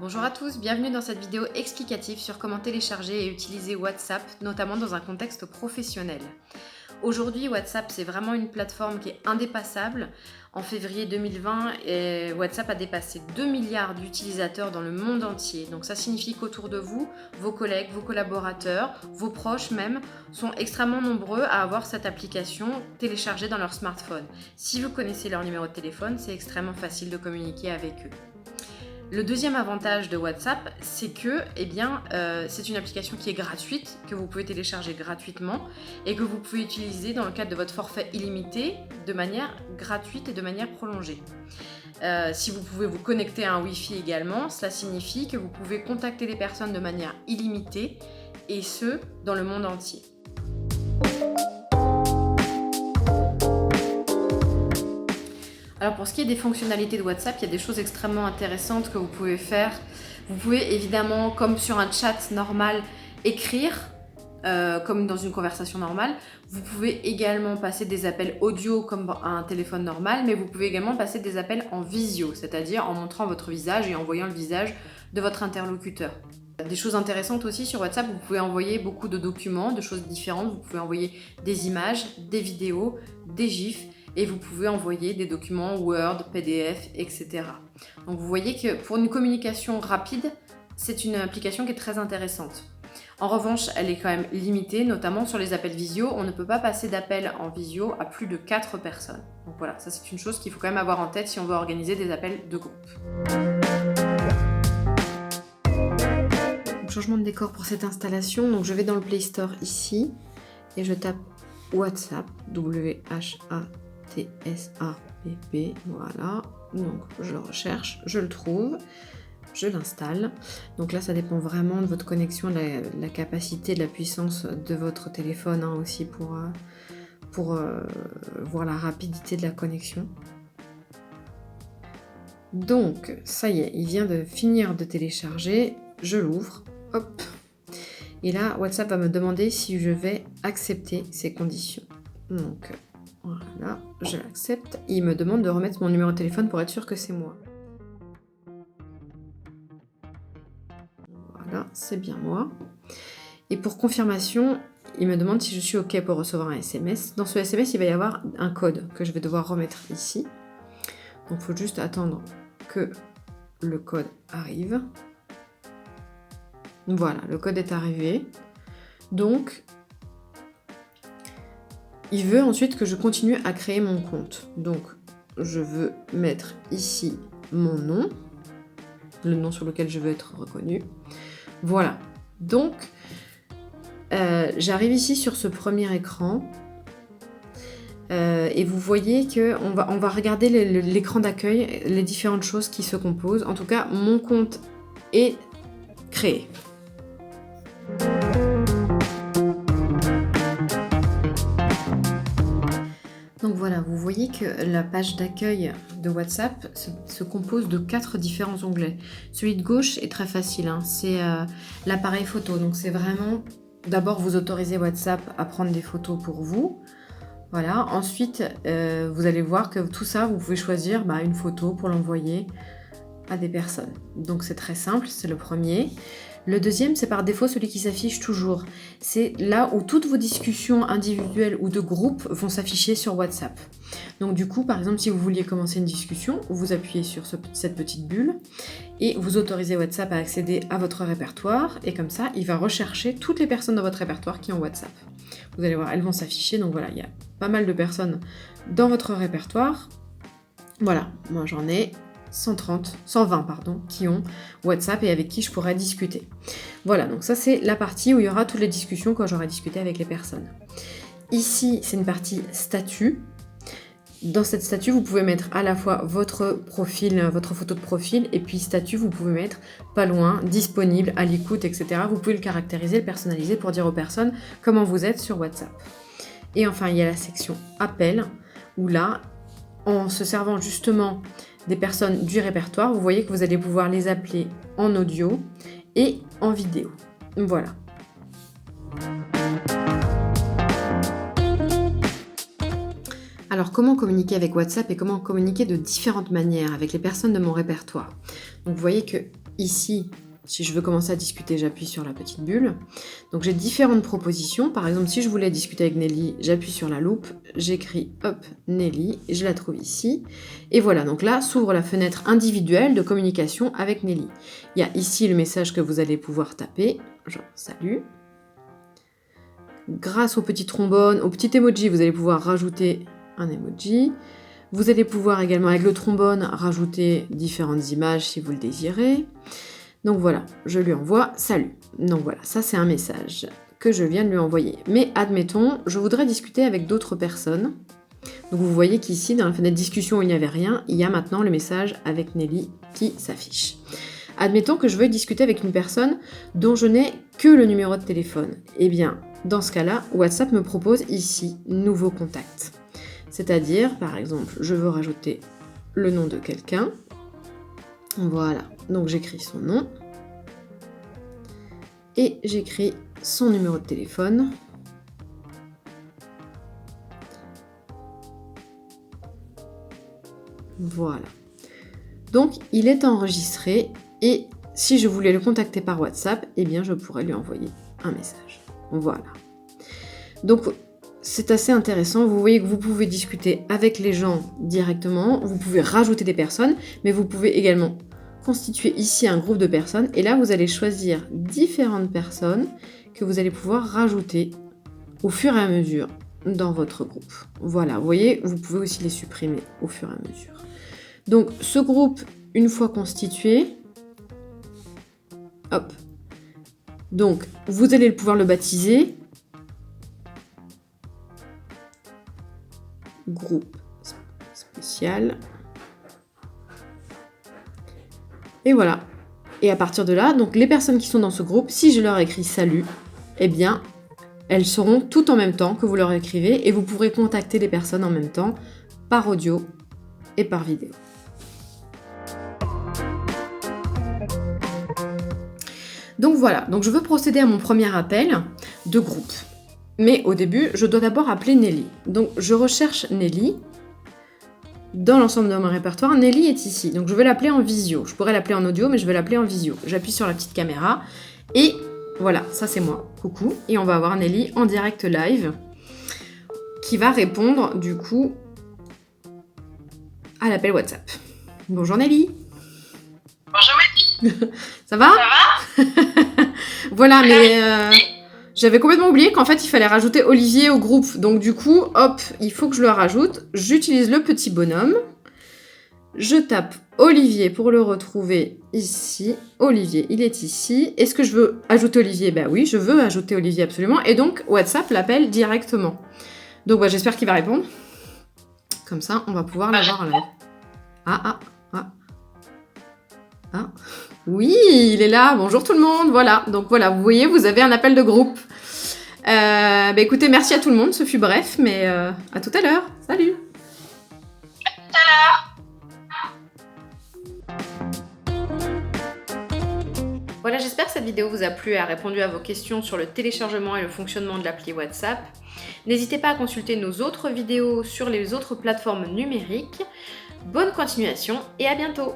Bonjour à tous, bienvenue dans cette vidéo explicative sur comment télécharger et utiliser WhatsApp, notamment dans un contexte professionnel. Aujourd'hui, WhatsApp, c'est vraiment une plateforme qui est indépassable. En février 2020, WhatsApp a dépassé 2 milliards d'utilisateurs dans le monde entier. Donc ça signifie qu'autour de vous, vos collègues, vos collaborateurs, vos proches même, sont extrêmement nombreux à avoir cette application téléchargée dans leur smartphone. Si vous connaissez leur numéro de téléphone, c'est extrêmement facile de communiquer avec eux. Le deuxième avantage de WhatsApp, c'est que c'est une application qui est gratuite, que vous pouvez télécharger gratuitement et que vous pouvez utiliser dans le cadre de votre forfait illimité de manière gratuite et de manière prolongée. Si vous pouvez vous connecter à un Wi-Fi également, cela signifie que vous pouvez contacter des personnes de manière illimitée et ce, dans le monde entier. Alors pour ce qui est des fonctionnalités de WhatsApp, il y a des choses extrêmement intéressantes que vous pouvez faire. Vous pouvez évidemment, comme sur un chat normal, écrire, comme dans une conversation normale. Vous pouvez également passer des appels audio comme à un téléphone normal, mais vous pouvez également passer des appels en visio, c'est-à-dire en montrant votre visage et en voyant le visage de votre interlocuteur. Des choses intéressantes aussi sur WhatsApp, vous pouvez envoyer beaucoup de documents, de choses différentes. Vous pouvez envoyer des images, des vidéos, des gifs. Et vous pouvez envoyer des documents Word, PDF, etc. Donc vous voyez que pour une communication rapide, c'est une application qui est très intéressante. En revanche, elle est quand même limitée, notamment sur les appels visio. On ne peut pas passer d'appels en visio à plus de 4 personnes. Donc voilà, ça c'est une chose qu'il faut quand même avoir en tête si on veut organiser des appels de groupe. Donc, changement de décor pour cette installation. Donc je vais dans le Play Store ici et je tape WhatsApp, W-H-A-T-S-A-P-P, voilà, donc je le recherche, je le trouve, je l'installe. Donc là ça dépend vraiment de votre connexion, de la capacité, de la puissance de votre téléphone aussi pour voir la rapidité de la connexion. Donc ça y est, il vient de finir de télécharger, je l'ouvre, hop, et là WhatsApp va me demander si je vais accepter ces conditions. Donc voilà, je l'accepte. Il me demande de remettre mon numéro de téléphone pour être sûr que c'est moi. Voilà, c'est bien moi. Et pour confirmation, il me demande si je suis OK pour recevoir un SMS. Dans ce SMS, il va y avoir un code que je vais devoir remettre ici. Donc il faut juste attendre que le code arrive. Voilà, le code est arrivé. Donc, il veut ensuite que je continue à créer mon compte. Donc, je veux mettre ici mon nom, le nom sur lequel je veux être reconnue. Voilà. Donc, j'arrive ici sur ce premier écran. Et vous voyez qu'on va regarder l'écran d'accueil, les différentes choses qui se composent. En tout cas, mon compte est créé. Donc voilà, vous voyez que la page d'accueil de WhatsApp se compose de 4 différents onglets. Celui de gauche est très facile, c'est l'appareil photo. Donc c'est vraiment, d'abord vous autorisez WhatsApp à prendre des photos pour vous. Voilà, ensuite vous allez voir que tout ça, vous pouvez choisir une photo pour l'envoyer à des personnes. Donc c'est très simple, c'est le premier. Le deuxième, c'est par défaut celui qui s'affiche toujours. C'est là où toutes vos discussions individuelles ou de groupe vont s'afficher sur WhatsApp. Donc du coup, par exemple, si vous vouliez commencer une discussion, vous appuyez sur cette petite bulle et vous autorisez WhatsApp à accéder à votre répertoire. Et comme ça, il va rechercher toutes les personnes dans votre répertoire qui ont WhatsApp. Vous allez voir, elles vont s'afficher. Donc voilà, il y a pas mal de personnes dans votre répertoire. Voilà, moi j'en ai 120 qui ont WhatsApp et avec qui je pourrais discuter. Voilà, donc ça c'est la partie où il y aura toutes les discussions quand j'aurai discuté avec les personnes. Ici, c'est une partie statut. Dans cette statut, vous pouvez mettre à la fois votre profil, votre photo de profil, et puis statut, vous pouvez mettre pas loin, disponible, à l'écoute, etc. Vous pouvez le caractériser, le personnaliser pour dire aux personnes comment vous êtes sur WhatsApp. Et enfin, il y a la section appel, où là, en se servant justement des personnes du répertoire, vous voyez que vous allez pouvoir les appeler en audio et en vidéo. Voilà. Alors, comment communiquer avec WhatsApp et comment communiquer de différentes manières avec les personnes de mon répertoire? Donc, vous voyez que ici, si je veux commencer à discuter, j'appuie sur la petite bulle. Donc j'ai différentes propositions. Par exemple, si je voulais discuter avec Nelly, j'appuie sur la loupe, j'écris hop Nelly, je la trouve ici. Et voilà, donc là s'ouvre la fenêtre individuelle de communication avec Nelly. Il y a ici le message que vous allez pouvoir taper, genre salut. Grâce au petit trombone, au petit emoji, vous allez pouvoir rajouter un emoji. Vous allez pouvoir également avec le trombone rajouter différentes images si vous le désirez. Donc voilà, je lui envoie salut. Donc voilà, ça c'est un message que je viens de lui envoyer. Mais admettons, je voudrais discuter avec d'autres personnes. Donc vous voyez qu'ici, dans la fenêtre discussion où il n'y avait rien, il y a maintenant le message avec Nelly qui s'affiche. Admettons que je veuille discuter avec une personne dont je n'ai que le numéro de téléphone. Eh bien, dans ce cas-là, WhatsApp me propose ici nouveau contact. C'est-à-dire, par exemple, je veux rajouter le nom de quelqu'un. Voilà, donc j'écris son nom. Et j'écris son numéro de téléphone. Voilà. Donc, il est enregistré et si je voulais le contacter par WhatsApp, eh bien, je pourrais lui envoyer un message. Voilà. Donc, c'est assez intéressant. Vous voyez que vous pouvez discuter avec les gens directement, vous pouvez rajouter des personnes, mais vous pouvez également constituer ici un groupe de personnes et là, vous allez choisir différentes personnes que vous allez pouvoir rajouter au fur et à mesure dans votre groupe. Voilà, vous voyez, vous pouvez aussi les supprimer au fur et à mesure. Donc, ce groupe, une fois constitué, hop, donc vous allez pouvoir le baptiser groupe spécial. Et voilà. Et à partir de là, donc les personnes qui sont dans ce groupe, si je leur écris salut, eh bien, elles seront toutes en même temps que vous leur écrivez et vous pourrez contacter les personnes en même temps par audio et par vidéo. Donc voilà, donc je veux procéder à mon premier appel de groupe. Mais au début, je dois d'abord appeler Nelly. Donc je recherche Nelly. Dans l'ensemble de mon répertoire, Nelly est ici. Donc je vais l'appeler en visio. Je pourrais l'appeler en audio, mais je vais l'appeler en visio. J'appuie sur la petite caméra et voilà, ça c'est moi. Coucou. Et on va avoir Nelly en direct live qui va répondre du coup à l'appel WhatsApp. Bonjour Nelly. Bonjour Mehdi. Ça va? Ça va? Voilà, mais j'avais complètement oublié qu'en fait il fallait rajouter Olivier au groupe. Donc du coup, hop, il faut que je le rajoute. J'utilise le petit bonhomme. Je tape Olivier pour le retrouver ici. Olivier, il est ici. Est-ce que je veux ajouter Olivier? Ben oui, je veux ajouter Olivier absolument. Et donc WhatsApp l'appelle directement. Donc bah, j'espère qu'il va répondre. Comme ça, on va pouvoir l'avoir en live. Ah. Oui, il est là. Bonjour tout le monde. Voilà. Donc voilà, vous voyez, vous avez un appel de groupe. Bah écoutez, merci à tout le monde. Ce fut bref, mais à tout à l'heure. Salut. À tout à l'heure. Voilà, j'espère que cette vidéo vous a plu et a répondu à vos questions sur le téléchargement et le fonctionnement de l'appli WhatsApp. N'hésitez pas à consulter nos autres vidéos sur les autres plateformes numériques. Bonne continuation et à bientôt.